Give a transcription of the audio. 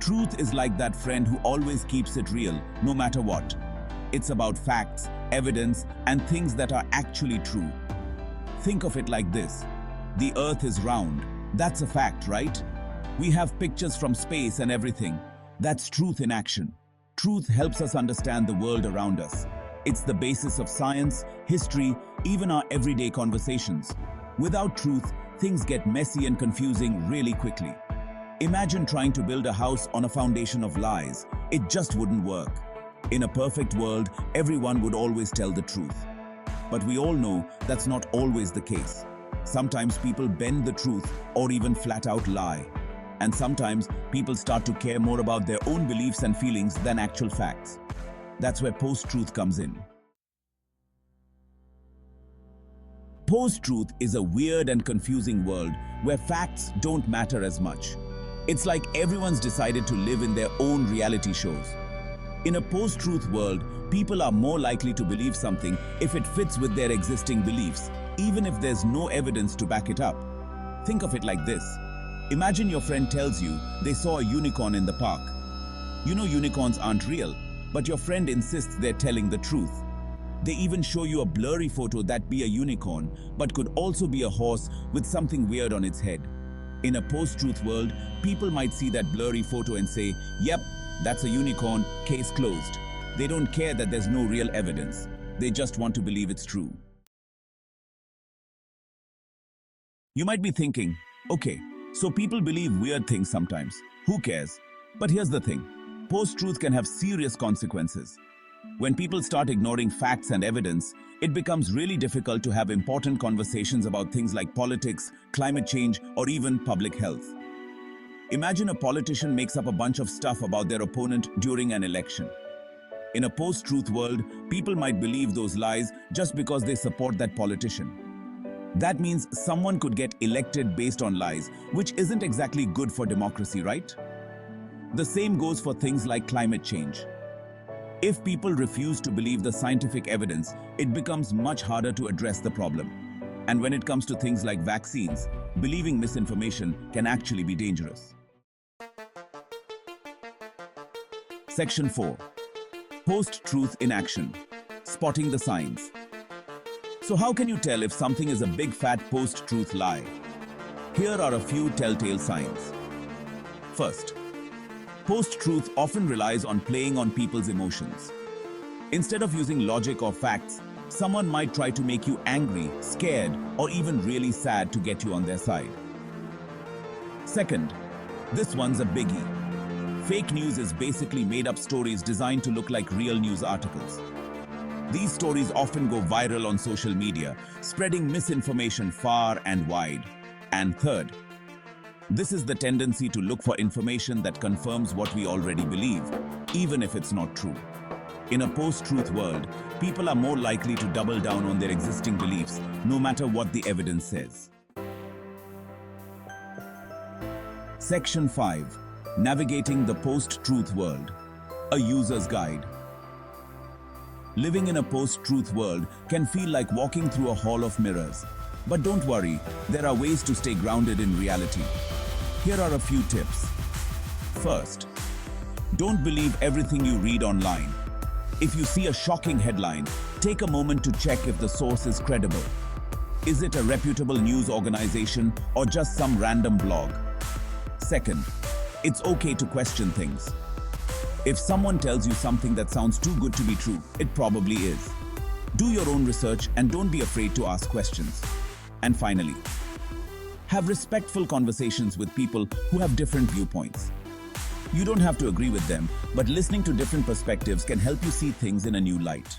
Truth is like that friend who always keeps it real, no matter what. It's about facts, evidence, and things that are actually true. Think of it like this. The Earth is round. That's a fact, right? We have pictures from space and everything. That's truth in action. Truth helps us understand the world around us. It's the basis of science, history, even our everyday conversations. Without truth, things get messy and confusing really quickly. Imagine trying to build a house on a foundation of lies. It just wouldn't work. In a perfect world, everyone would always tell the truth. But we all know that's not always the case. Sometimes people bend the truth or even flat out lie. And sometimes people start to care more about their own beliefs and feelings than actual facts. That's where post-truth comes in. Post-truth is a weird and confusing world where facts don't matter as much. It's like everyone's decided to live in their own reality shows. In a post-truth world, people are more likely to believe something if it fits with their existing beliefs, even if there's no evidence to back it up. Think of it like this. Imagine your friend tells you they saw a unicorn in the park. You know unicorns aren't real, but your friend insists they're telling the truth. They even show you a blurry photo that be a unicorn, but could also be a horse with something weird on its head. In a post-truth world, people might see that blurry photo and say, "Yep, that's a unicorn, case closed." They don't care that there's no real evidence. They just want to believe it's true. You might be thinking, okay, so people believe weird things sometimes. Who cares? But here's the thing. Post-truth can have serious consequences. When people start ignoring facts and evidence, it becomes really difficult to have important conversations about things like politics, climate change, or even public health. Imagine a politician makes up a bunch of stuff about their opponent during an election. In a post-truth world, people might believe those lies just because they support that politician. That means someone could get elected based on lies, which isn't exactly good for democracy, right? The same goes for things like climate change. If people refuse to believe the scientific evidence, it becomes much harder to address the problem. And when it comes to things like vaccines, believing misinformation can actually be dangerous. Section 4. Post-truth in action. Spotting the signs. So how can you tell if something is a big fat post-truth lie? Here are a few telltale signs. First, post-truth often relies on playing on people's emotions. Instead of using logic or facts, someone might try to make you angry, scared, or even really sad to get you on their side. Second, this one's a biggie. Fake news is basically made-up stories designed to look like real news articles. These stories often go viral on social media, spreading misinformation far and wide. And third, this is the tendency to look for information that confirms what we already believe, even if it's not true. In a post-truth world, people are more likely to double down on their existing beliefs, no matter what the evidence says. Section 5. Navigating the post-truth world. A user's guide. Living in a post-truth world can feel like walking through a hall of mirrors. But don't worry, there are ways to stay grounded in reality. Here are a few tips. First, don't believe everything you read online. If you see a shocking headline, take a moment to check if the source is credible. Is it a reputable news organization or just some random blog? Second, it's okay to question things. If someone tells you something that sounds too good to be true, it probably is. Do your own research and don't be afraid to ask questions. And finally, have respectful conversations with people who have different viewpoints. You don't have to agree with them, but listening to different perspectives can help you see things in a new light.